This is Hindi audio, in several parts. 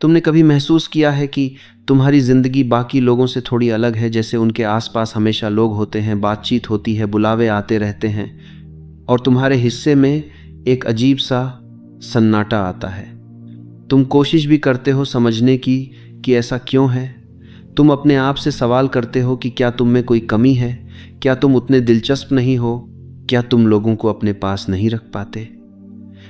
तुमने कभी महसूस किया है कि तुम्हारी ज़िंदगी बाकी लोगों से थोड़ी अलग है, जैसे उनके आसपास हमेशा लोग होते हैं, बातचीत होती है, बुलावे आते रहते हैं और तुम्हारे हिस्से में एक अजीब सा सन्नाटा आता है। तुम कोशिश भी करते हो समझने की कि ऐसा क्यों है। तुम अपने आप से सवाल करते हो कि क्या तुम में कोई कमी है, क्या तुम उतने दिलचस्प नहीं हो, क्या तुम लोगों को अपने पास नहीं रख पाते।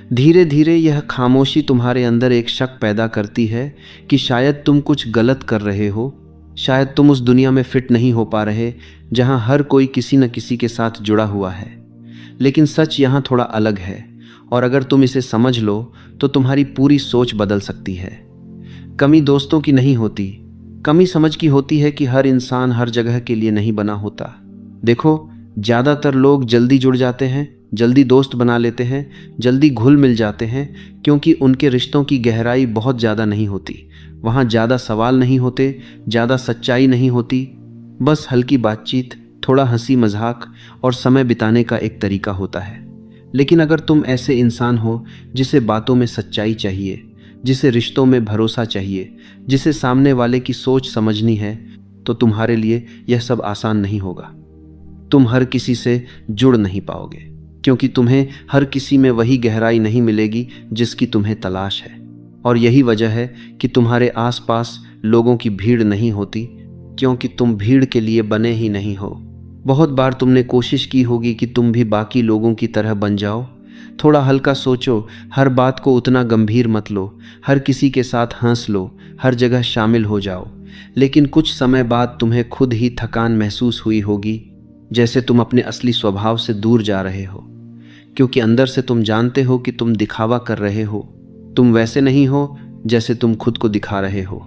धीरे धीरे यह खामोशी तुम्हारे अंदर एक शक पैदा करती है कि शायद तुम कुछ गलत कर रहे हो, शायद तुम उस दुनिया में फिट नहीं हो पा रहे जहां हर कोई किसी न किसी के साथ जुड़ा हुआ है। लेकिन सच यहाँ थोड़ा अलग है, और अगर तुम इसे समझ लो तो तुम्हारी पूरी सोच बदल सकती है। कमी दोस्तों की नहीं होती, कमी समझ की होती है कि हर इंसान हर जगह के लिए नहीं बना होता। देखो, ज़्यादातर लोग जल्दी जुड़ जाते हैं, जल्दी दोस्त बना लेते हैं, जल्दी घुल मिल जाते हैं, क्योंकि उनके रिश्तों की गहराई बहुत ज़्यादा नहीं होती। वहाँ ज़्यादा सवाल नहीं होते, ज़्यादा सच्चाई नहीं होती, बस हल्की बातचीत, थोड़ा हंसी मजाक और समय बिताने का एक तरीका होता है। लेकिन अगर तुम ऐसे इंसान हो जिसे बातों में सच्चाई चाहिए, जिसे रिश्तों में भरोसा चाहिए, जिसे सामने वाले की सोच समझनी है, तो तुम्हारे लिए यह सब आसान नहीं होगा। तुम हर किसी से जुड़ नहीं पाओगे, क्योंकि तुम्हें हर किसी में वही गहराई नहीं मिलेगी जिसकी तुम्हें तलाश है। और यही वजह है कि तुम्हारे आसपास लोगों की भीड़ नहीं होती, क्योंकि तुम भीड़ के लिए बने ही नहीं हो। बहुत बार तुमने कोशिश की होगी कि तुम भी बाकी लोगों की तरह बन जाओ। थोड़ा हल्का सोचो, हर बात को उतना गंभीर मत लो, हर किसी के साथ हंस लो, हर जगह शामिल हो जाओ। लेकिन कुछ समय बाद तुम्हें खुद ही थकान महसूस हुई होगी, जैसे तुम अपने असली स्वभाव से दूर जा रहे हो, क्योंकि अंदर से तुम जानते हो कि तुम दिखावा कर रहे हो। तुम वैसे नहीं हो जैसे तुम खुद को दिखा रहे हो,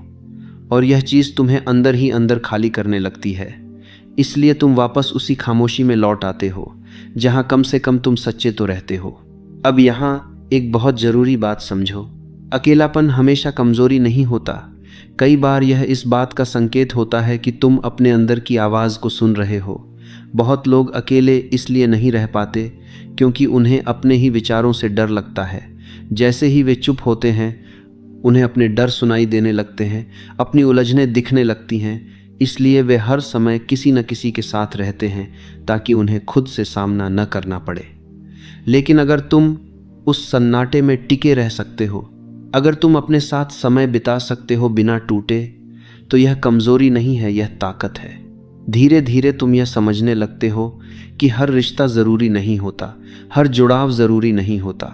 और यह चीज़ तुम्हें अंदर ही अंदर खाली करने लगती है। इसलिए तुम वापस उसी खामोशी में लौट आते हो जहां कम से कम तुम सच्चे तो रहते हो। अब यहाँ एक बहुत ज़रूरी बात समझो, अकेलापन हमेशा कमज़ोरी नहीं होता। कई बार यह इस बात का संकेत होता है कि तुम अपने अंदर की आवाज़ को सुन रहे हो। बहुत लोग अकेले इसलिए नहीं रह पाते क्योंकि उन्हें अपने ही विचारों से डर लगता है। जैसे ही वे चुप होते हैं, उन्हें अपने डर सुनाई देने लगते हैं, अपनी उलझनें दिखने लगती हैं। इसलिए वे हर समय किसी न किसी के साथ रहते हैं ताकि उन्हें खुद से सामना न करना पड़े। लेकिन अगर तुम उस सन्नाटे में टिके रह सकते हो, अगर तुम अपने साथ समय बिता सकते हो बिना टूटे, तो यह कमज़ोरी नहीं है, यह ताकत है। धीरे धीरे तुम यह समझने लगते हो कि हर रिश्ता ज़रूरी नहीं होता, हर जुड़ाव ज़रूरी नहीं होता।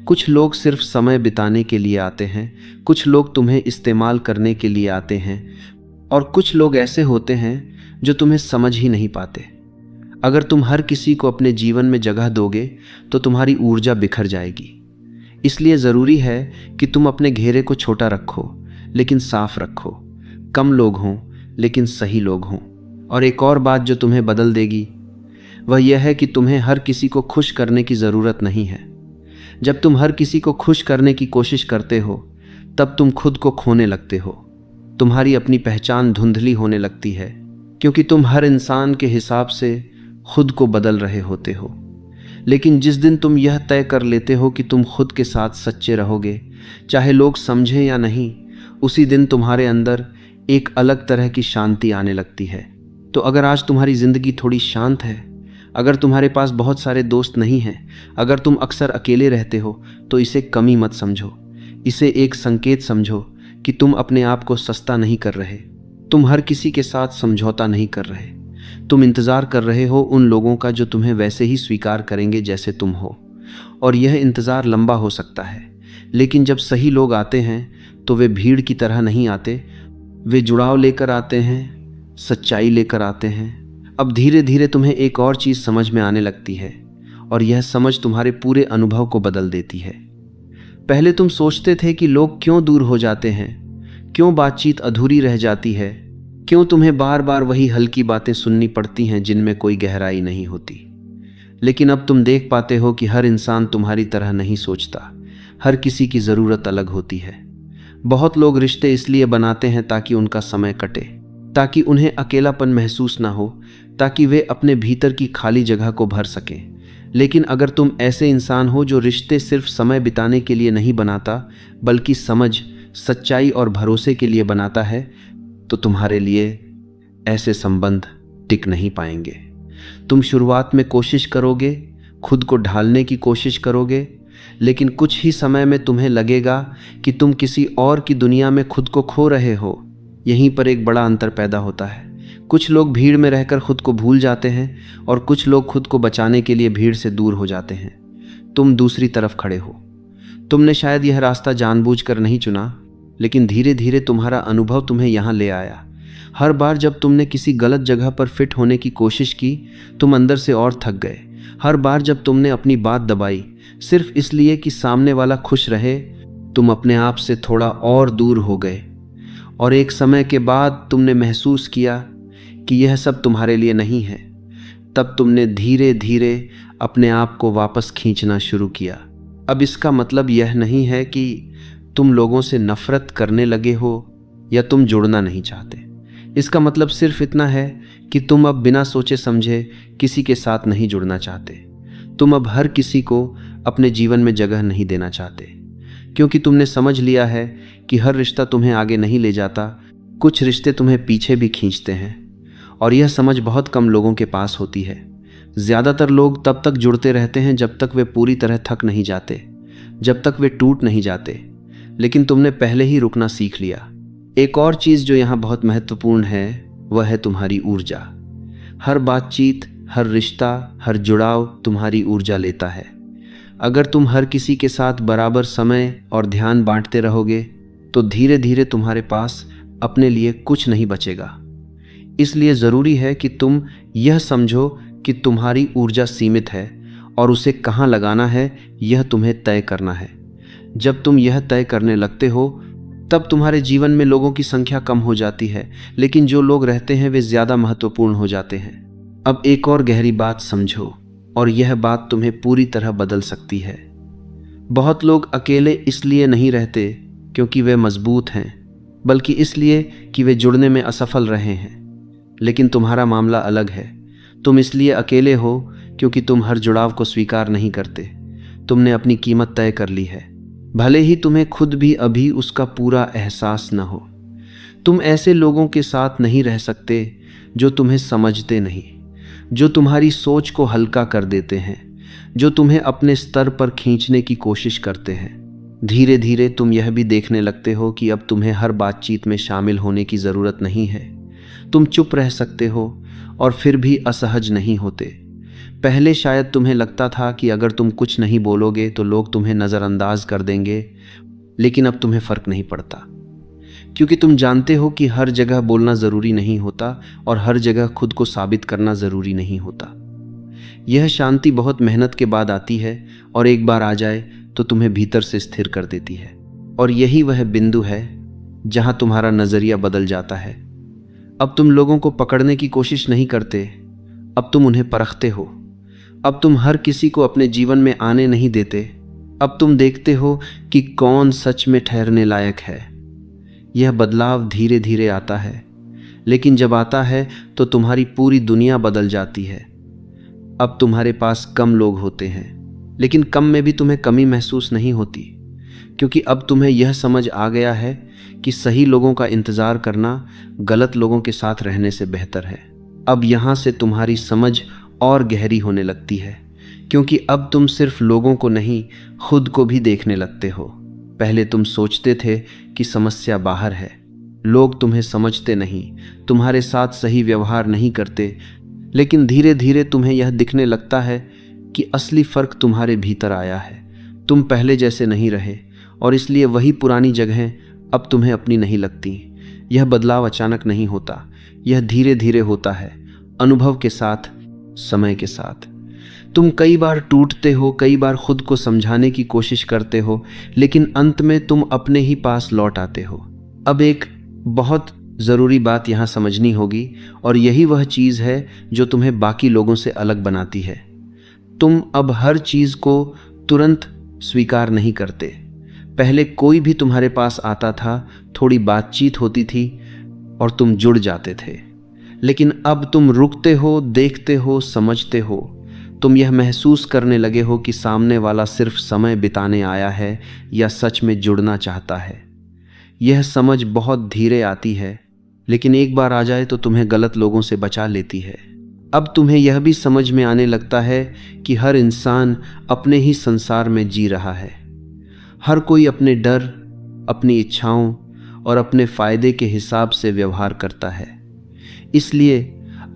कुछ लोग सिर्फ समय बिताने के लिए आते हैं, कुछ लोग तुम्हें इस्तेमाल करने के लिए आते हैं, और कुछ लोग ऐसे होते हैं जो तुम्हें समझ ही नहीं पाते। अगर तुम हर किसी को अपने जीवन में जगह दोगे तो तुम्हारी ऊर्जा बिखर जाएगी। इसलिए ज़रूरी है कि तुम अपने घेरे को छोटा रखो लेकिन साफ रखो। कम लोग हों लेकिन सही लोग हों। और एक और बात जो तुम्हें बदल देगी वह यह है कि तुम्हें हर किसी को खुश करने की ज़रूरत नहीं है। जब तुम हर किसी को खुश करने की कोशिश करते हो तब तुम खुद को खोने लगते हो। तुम्हारी अपनी पहचान धुंधली होने लगती है, क्योंकि तुम हर इंसान के हिसाब से खुद को बदल रहे होते हो। लेकिन जिस दिन तुम यह तय कर लेते हो कि तुम खुद के साथ सच्चे रहोगे, चाहे लोग समझें या नहीं, उसी दिन तुम्हारे अंदर एक अलग तरह की शांति आने लगती है। तो अगर आज तुम्हारी ज़िंदगी थोड़ी शांत है, अगर तुम्हारे पास बहुत सारे दोस्त नहीं हैं, अगर तुम अक्सर अकेले रहते हो, तो इसे कमी मत समझो। इसे एक संकेत समझो कि तुम अपने आप को सस्ता नहीं कर रहे। तुम हर किसी के साथ समझौता नहीं कर रहे। तुम इंतज़ार कर रहे हो उन लोगों का जो तुम्हें वैसे ही स्वीकार करेंगे जैसे तुम हो। और यह इंतज़ार लंबा हो सकता है, लेकिन जब सही लोग आते हैं तो वे भीड़ की तरह नहीं आते। वे जुड़ाव लेकर आते हैं, सच्चाई लेकर आते हैं। अब धीरे धीरे तुम्हें एक और चीज़ समझ में आने लगती है, और यह समझ तुम्हारे पूरे अनुभव को बदल देती है। पहले तुम सोचते थे कि लोग क्यों दूर हो जाते हैं, क्यों बातचीत अधूरी रह जाती है, क्यों तुम्हें बार बार वही हल्की बातें सुननी पड़ती हैं जिनमें कोई गहराई नहीं होती। लेकिन अब तुम देख पाते हो कि हर इंसान तुम्हारी तरह नहीं सोचता। हर किसी की ज़रूरत अलग होती है। बहुत लोग रिश्ते इसलिए बनाते हैं ताकि उनका समय कटे, ताकि उन्हें अकेलापन महसूस ना हो, ताकि वे अपने भीतर की खाली जगह को भर सकें। लेकिन अगर तुम ऐसे इंसान हो जो रिश्ते सिर्फ समय बिताने के लिए नहीं बनाता, बल्कि समझ, सच्चाई और भरोसे के लिए बनाता है, तो तुम्हारे लिए ऐसे संबंध टिक नहीं पाएंगे। तुम शुरुआत में कोशिश करोगे, खुद को ढालने की कोशिश करोगे, लेकिन कुछ ही समय में तुम्हें लगेगा कि तुम किसी और की दुनिया में खुद को खो रहे हो। यहीं पर एक बड़ा अंतर पैदा होता है। कुछ लोग भीड़ में रहकर खुद को भूल जाते हैं और कुछ लोग खुद को बचाने के लिए भीड़ से दूर हो जाते हैं। तुम दूसरी तरफ खड़े हो। तुमने शायद यह रास्ता जानबूझकर नहीं चुना, लेकिन धीरे धीरे तुम्हारा अनुभव तुम्हें यहाँ ले आया। हर बार जब तुमने किसी गलत जगह पर फिट होने की कोशिश की, तुम अंदर से और थक गए। हर बार जब तुमने अपनी बात दबाई सिर्फ इसलिए कि सामने वाला खुश रहे, तुम अपने आप से थोड़ा और दूर हो गए। और एक समय के बाद तुमने महसूस किया कि यह सब तुम्हारे लिए नहीं है। तब तुमने धीरे धीरे अपने आप को वापस खींचना शुरू किया। अब इसका मतलब यह नहीं है कि तुम लोगों से नफरत करने लगे हो या तुम जुड़ना नहीं चाहते। इसका मतलब सिर्फ इतना है कि तुम अब बिना सोचे समझे किसी के साथ नहीं जुड़ना चाहते। तुम अब हर किसी को अपने जीवन में जगह नहीं देना चाहते, क्योंकि तुमने समझ लिया है कि हर रिश्ता तुम्हें आगे नहीं ले जाता, कुछ रिश्ते तुम्हें पीछे भी खींचते हैं। और यह समझ बहुत कम लोगों के पास होती है। ज़्यादातर लोग तब तक जुड़ते रहते हैं जब तक वे पूरी तरह थक नहीं जाते, जब तक वे टूट नहीं जाते। लेकिन तुमने पहले ही रुकना सीख लिया। एक और चीज़ जो यहाँ बहुत महत्वपूर्ण है, वह है तुम्हारी ऊर्जा। हर बातचीत, हर रिश्ता, हर जुड़ाव तुम्हारी ऊर्जा लेता है। अगर तुम हर किसी के साथ बराबर समय और ध्यान बांटते रहोगे, तो धीरे धीरे तुम्हारे पास अपने लिए कुछ नहीं बचेगा। इसलिए ज़रूरी है कि तुम यह समझो कि तुम्हारी ऊर्जा सीमित है और उसे कहाँ लगाना है यह तुम्हें तय करना है। जब तुम यह तय करने लगते हो, तब तुम्हारे जीवन में लोगों की संख्या कम हो जाती है, लेकिन जो लोग रहते हैं वे ज़्यादा महत्वपूर्ण हो जाते हैं। अब एक और गहरी बात समझो, और यह बात तुम्हें पूरी तरह बदल सकती है। बहुत लोग अकेले इसलिए नहीं रहते क्योंकि वे मजबूत हैं, बल्कि इसलिए कि वे जुड़ने में असफल रहे हैं। लेकिन तुम्हारा मामला अलग है। तुम इसलिए अकेले हो क्योंकि तुम हर जुड़ाव को स्वीकार नहीं करते। तुमने अपनी कीमत तय कर ली है, भले ही तुम्हें खुद भी अभी उसका पूरा एहसास न हो। तुम ऐसे लोगों के साथ नहीं रह सकते जो तुम्हें समझते नहीं, जो तुम्हारी सोच को हल्का कर देते हैं, जो तुम्हें अपने स्तर पर खींचने की कोशिश करते हैं। धीरे धीरे तुम यह भी देखने लगते हो कि अब तुम्हें हर बातचीत में शामिल होने की ज़रूरत नहीं है। तुम चुप रह सकते हो और फिर भी असहज नहीं होते। पहले शायद तुम्हें लगता था कि अगर तुम कुछ नहीं बोलोगे तो लोग तुम्हें नज़रअंदाज कर देंगे, लेकिन अब तुम्हें फ़र्क नहीं पड़ता, क्योंकि तुम जानते हो कि हर जगह बोलना ज़रूरी नहीं होता और हर जगह खुद को साबित करना ज़रूरी नहीं होता। यह शांति बहुत मेहनत के बाद आती है, और एक बार आ जाए तो तुम्हें भीतर से स्थिर कर देती है। और यही वह बिंदु है जहां तुम्हारा नज़रिया बदल जाता है। अब तुम लोगों को पकड़ने की कोशिश नहीं करते, अब तुम उन्हें परखते हो। अब तुम हर किसी को अपने जीवन में आने नहीं देते। अब तुम देखते हो कि कौन सच में ठहरने लायक है। यह बदलाव धीरे धीरे आता है, लेकिन जब आता है तो तुम्हारी पूरी दुनिया बदल जाती है। अब तुम्हारे पास कम लोग होते हैं, लेकिन कम में भी तुम्हें कमी महसूस नहीं होती, क्योंकि अब तुम्हें यह समझ आ गया है कि सही लोगों का इंतज़ार करना गलत लोगों के साथ रहने से बेहतर है। अब यहाँ से तुम्हारी समझ और गहरी होने लगती है, क्योंकि अब तुम सिर्फ लोगों को नहीं, खुद को भी देखने लगते हो। पहले तुम सोचते थे कि समस्या बाहर है, लोग तुम्हें समझते नहीं, तुम्हारे साथ सही व्यवहार नहीं करते, लेकिन धीरे धीरे तुम्हें यह दिखने लगता है कि असली फ़र्क तुम्हारे भीतर आया है। तुम पहले जैसे नहीं रहे, और इसलिए वही पुरानी जगहें अब तुम्हें अपनी नहीं लगती। यह बदलाव अचानक नहीं होता, यह धीरे धीरे होता है, अनुभव के साथ, समय के साथ। तुम कई बार टूटते हो, कई बार खुद को समझाने की कोशिश करते हो, लेकिन अंत में तुम अपने ही पास लौट आते हो। अब एक बहुत ज़रूरी बात यहाँ समझनी होगी, और यही वह चीज़ है जो तुम्हें बाकी लोगों से अलग बनाती है। तुम अब हर चीज़ को तुरंत स्वीकार नहीं करते। पहले कोई भी तुम्हारे पास आता था, थोड़ी बातचीत होती थी और तुम जुड़ जाते थे, लेकिन अब तुम रुकते हो, देखते हो, समझते हो। तुम यह महसूस करने लगे हो कि सामने वाला सिर्फ समय बिताने आया है या सच में जुड़ना चाहता है। यह समझ बहुत धीरे आती है, लेकिन एक बार आ जाए तो तुम्हें गलत लोगों से बचा लेती है। अब तुम्हें यह भी समझ में आने लगता है कि हर इंसान अपने ही संसार में जी रहा है। हर कोई अपने डर, अपनी इच्छाओं और अपने फायदे के हिसाब से व्यवहार करता है। इसलिए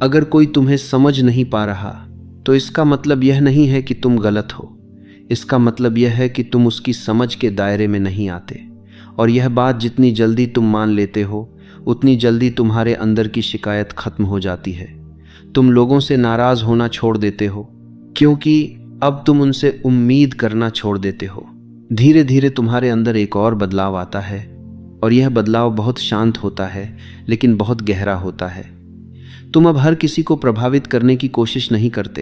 अगर कोई तुम्हें समझ नहीं पा रहा तो इसका मतलब यह नहीं है कि तुम गलत हो। इसका मतलब यह है कि तुम उसकी समझ के दायरे में नहीं आते। और यह बात जितनी जल्दी तुम मान लेते हो, उतनी जल्दी तुम्हारे अंदर की शिकायत खत्म हो जाती है। तुम लोगों से नाराज होना छोड़ देते हो, क्योंकि अब तुम उनसे उम्मीद करना छोड़ देते हो। धीरे धीरे तुम्हारे अंदर एक और बदलाव आता है, और यह बदलाव बहुत शांत होता है, लेकिन बहुत गहरा होता है। तुम अब हर किसी को प्रभावित करने की कोशिश नहीं करते।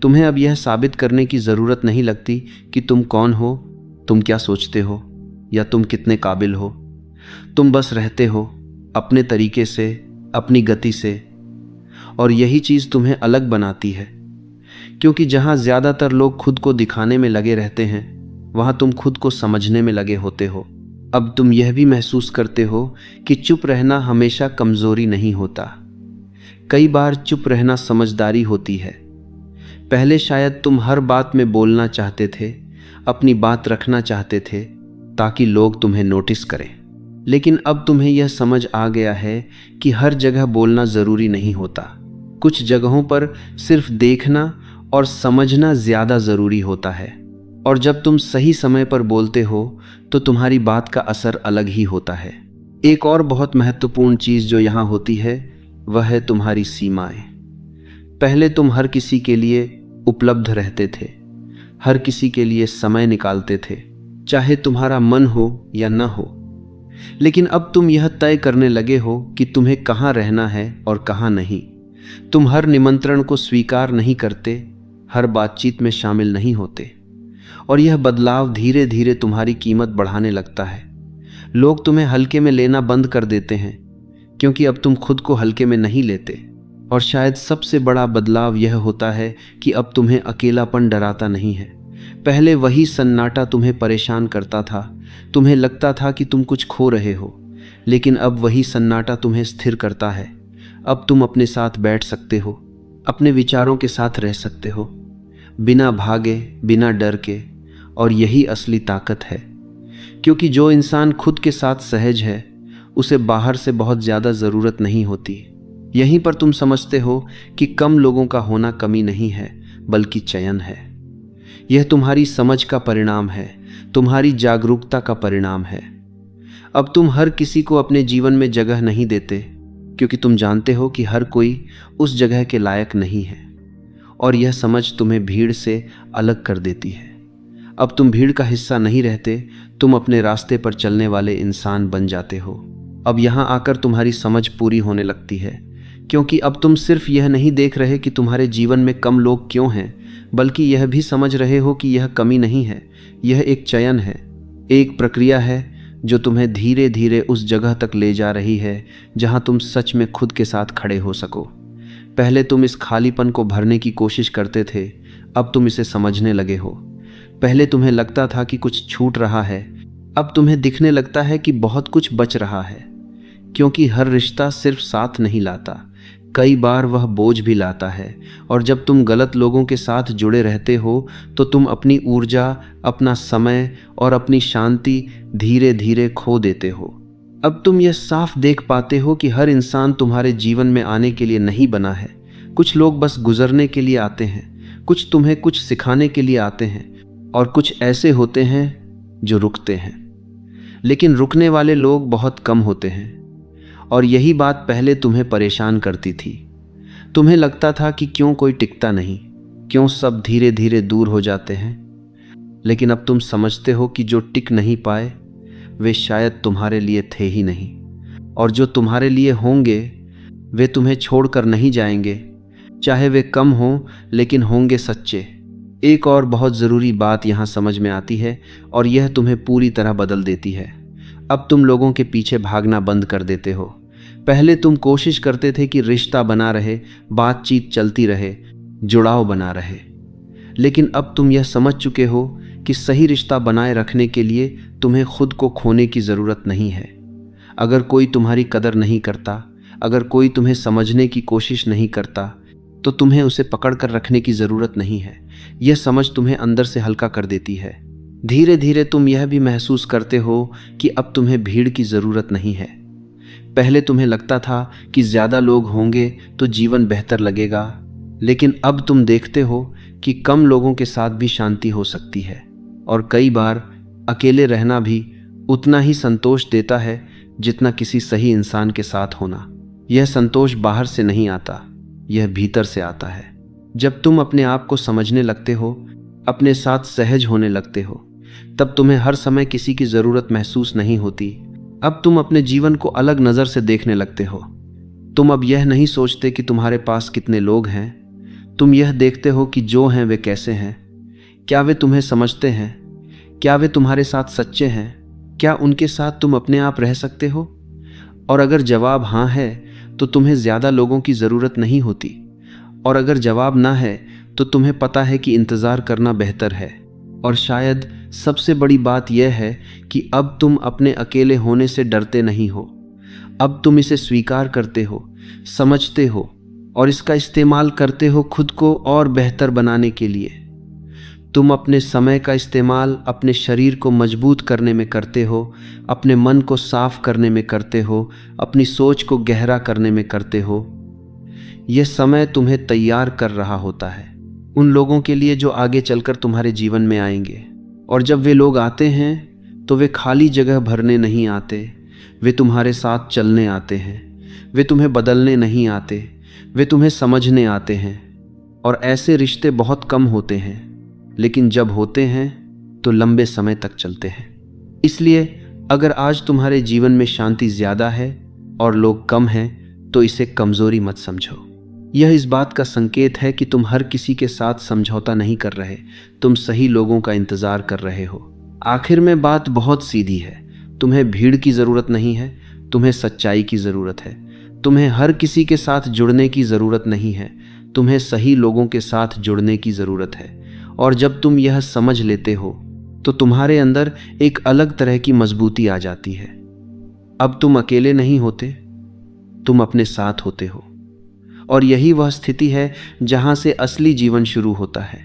तुम्हें अब यह साबित करने की ज़रूरत नहीं लगती कि तुम कौन हो, तुम क्या सोचते हो, या तुम कितने काबिल हो। तुम बस रहते हो अपने तरीके से, अपनी गति से। और यही चीज़ तुम्हें अलग बनाती है, क्योंकि जहाँ ज़्यादातर लोग खुद को दिखाने में लगे रहते हैं, वहाँ तुम खुद को समझने में लगे होते हो। अब तुम यह भी महसूस करते हो कि चुप रहना हमेशा कमज़ोरी नहीं होता। कई बार चुप रहना समझदारी होती है। पहले शायद तुम हर बात में बोलना चाहते थे, अपनी बात रखना चाहते थे ताकि लोग तुम्हें नोटिस करें। लेकिन अब तुम्हें यह समझ आ गया है कि हर जगह बोलना ज़रूरी नहीं होता। कुछ जगहों पर सिर्फ देखना और समझना ज़्यादा ज़रूरी होता है। और जब तुम सही समय पर बोलते हो तो तुम्हारी बात का असर अलग ही होता है। एक और बहुत महत्वपूर्ण चीज़ जो यहाँ होती है वह है तुम्हारी सीमाएं। पहले तुम हर किसी के लिए उपलब्ध रहते थे, हर किसी के लिए समय निकालते थे, चाहे तुम्हारा मन हो या न हो। लेकिन अब तुम यह तय करने लगे हो कि तुम्हें कहाँ रहना है और कहाँ नहीं। तुम हर निमंत्रण को स्वीकार नहीं करते, हर बातचीत में शामिल नहीं होते। और यह बदलाव धीरे धीरे तुम्हारी कीमत बढ़ाने लगता है। लोग तुम्हें हल्के में लेना बंद कर देते हैं, क्योंकि अब तुम खुद को हल्के में नहीं लेते। और शायद सबसे बड़ा बदलाव यह होता है कि अब तुम्हें अकेलापन डराता नहीं है। पहले वही सन्नाटा तुम्हें परेशान करता था। तुम्हें लगता था कि तुम कुछ खो रहे हो, लेकिन अब वही सन्नाटा तुम्हें स्थिर करता है। अब तुम अपने साथ बैठ सकते हो, अपने विचारों के साथ रह सकते हो, बिना भागे, बिना डर के। और यही असली ताकत है, क्योंकि जो इंसान खुद के साथ सहज है उसे बाहर से बहुत ज़्यादा ज़रूरत नहीं होती। यहीं पर तुम समझते हो कि कम लोगों का होना कमी नहीं है, बल्कि चयन है। यह तुम्हारी समझ का परिणाम है, तुम्हारी जागरूकता का परिणाम है। अब तुम हर किसी को अपने जीवन में जगह नहीं देते, क्योंकि तुम जानते हो कि हर कोई उस जगह के लायक नहीं है। और यह समझ तुम्हें भीड़ से अलग कर देती है। अब तुम भीड़ का हिस्सा नहीं रहते, तुम अपने रास्ते पर चलने वाले इंसान बन जाते हो। अब यहाँ आकर तुम्हारी समझ पूरी होने लगती है, क्योंकि अब तुम सिर्फ यह नहीं देख रहे कि तुम्हारे जीवन में कम लोग क्यों हैं, बल्कि यह भी समझ रहे हो कि यह कमी नहीं है, यह एक चयन है, एक प्रक्रिया है जो तुम्हें धीरे धीरे उस जगह तक ले जा रही है जहाँ तुम सच में खुद के साथ खड़े हो सको। पहले तुम इस खालीपन को भरने की कोशिश करते थे, अब तुम इसे समझने लगे हो। पहले तुम्हें लगता था कि कुछ छूट रहा है, अब तुम्हें दिखने लगता है कि बहुत कुछ बच रहा है। क्योंकि हर रिश्ता सिर्फ साथ नहीं लाता, कई बार वह बोझ भी लाता है। और जब तुम गलत लोगों के साथ जुड़े रहते हो तो तुम अपनी ऊर्जा, अपना समय और अपनी शांति धीरे धीरे खो देते हो। अब तुम यह साफ देख पाते हो कि हर इंसान तुम्हारे जीवन में आने के लिए नहीं बना है। कुछ लोग बस गुजरने के लिए आते हैं, कुछ तुम्हें कुछ सिखाने के लिए आते हैं, और कुछ ऐसे होते हैं जो रुकते हैं। लेकिन रुकने वाले लोग बहुत कम होते हैं। और यही बात पहले तुम्हें परेशान करती थी। तुम्हें लगता था कि क्यों कोई टिकता नहीं, क्यों सब धीरे धीरे दूर हो जाते हैं। लेकिन अब तुम समझते हो कि जो टिक नहीं पाए वे शायद तुम्हारे लिए थे ही नहीं, और जो तुम्हारे लिए होंगे वे तुम्हें छोड़कर नहीं जाएंगे, चाहे वे कम हों, लेकिन होंगे सच्चे। एक और बहुत ज़रूरी बात यहाँ समझ में आती है, और यह तुम्हें पूरी तरह बदल देती है। अब तुम लोगों के पीछे भागना बंद कर देते हो। पहले तुम कोशिश करते थे कि रिश्ता बना रहे, बातचीत चलती रहे, जुड़ाव बना रहे। लेकिन अब तुम यह समझ चुके हो कि सही रिश्ता बनाए रखने के लिए तुम्हें खुद को खोने की ज़रूरत नहीं है। अगर कोई तुम्हारी कदर नहीं करता, अगर कोई तुम्हें समझने की कोशिश नहीं करता, तो तुम्हें उसे पकड़ कर रखने की ज़रूरत नहीं है। यह समझ तुम्हें अंदर से हल्का कर देती है। धीरे धीरे तुम यह भी महसूस करते हो कि अब तुम्हें भीड़ की ज़रूरत नहीं है। पहले तुम्हें लगता था कि ज़्यादा लोग होंगे तो जीवन बेहतर लगेगा, लेकिन अब तुम देखते हो कि कम लोगों के साथ भी शांति हो सकती है, और कई बार अकेले रहना भी उतना ही संतोष देता है जितना किसी सही इंसान के साथ होना। यह संतोष बाहर से नहीं आता, यह भीतर से आता है। जब तुम अपने आप को समझने लगते हो, अपने साथ सहज होने लगते हो, तब तुम्हें हर समय किसी की ज़रूरत महसूस नहीं होती। अब तुम अपने जीवन को अलग नज़र से देखने लगते हो। तुम अब यह नहीं सोचते कि तुम्हारे पास कितने लोग हैं, तुम यह देखते हो कि जो हैं वे कैसे हैं। क्या वे तुम्हें समझते हैं? क्या वे तुम्हारे साथ सच्चे हैं? क्या उनके साथ तुम अपने आप रह सकते हो? और अगर जवाब हाँ है तो तुम्हें ज़्यादा लोगों की ज़रूरत नहीं होती, और अगर जवाब ना है तो तुम्हें पता है कि इंतज़ार करना बेहतर है। और शायद सबसे बड़ी बात यह है कि अब तुम अपने अकेले होने से डरते नहीं हो। अब तुम इसे स्वीकार करते हो, समझते हो, और इसका इस्तेमाल करते हो खुद को और बेहतर बनाने के लिए। तुम अपने समय का इस्तेमाल अपने शरीर को मजबूत करने में करते हो, अपने मन को साफ करने में करते हो, अपनी सोच को गहरा करने में करते हो। यह समय तुम्हें तैयार कर रहा होता है उन लोगों के लिए जो आगे चलकर तुम्हारे जीवन में आएंगे। और जब वे लोग आते हैं तो वे खाली जगह भरने नहीं आते, वे तुम्हारे साथ चलने आते हैं। वे तुम्हें बदलने नहीं आते, वे तुम्हें समझने आते हैं। और ऐसे रिश्ते बहुत कम होते हैं, लेकिन जब होते हैं तो लंबे समय तक चलते हैं। इसलिए अगर आज तुम्हारे जीवन में शांति ज़्यादा है और लोग कम हैं, तो इसे कमज़ोरी मत समझो। यह इस बात का संकेत है कि तुम हर किसी के साथ समझौता नहीं कर रहे, तुम सही लोगों का इंतज़ार कर रहे हो। आखिर में बात बहुत सीधी है। तुम्हें भीड़ की ज़रूरत नहीं है, तुम्हें सच्चाई की ज़रूरत है। तुम्हें हर किसी के साथ जुड़ने की ज़रूरत नहीं है, तुम्हें सही लोगों के साथ जुड़ने की ज़रूरत है। और जब तुम यह समझ लेते हो तो तुम्हारे अंदर एक अलग तरह की मजबूती आ जाती है। अब तुम अकेले नहीं होते, तुम अपने साथ होते हो। और यही वह स्थिति है जहां से असली जीवन शुरू होता है।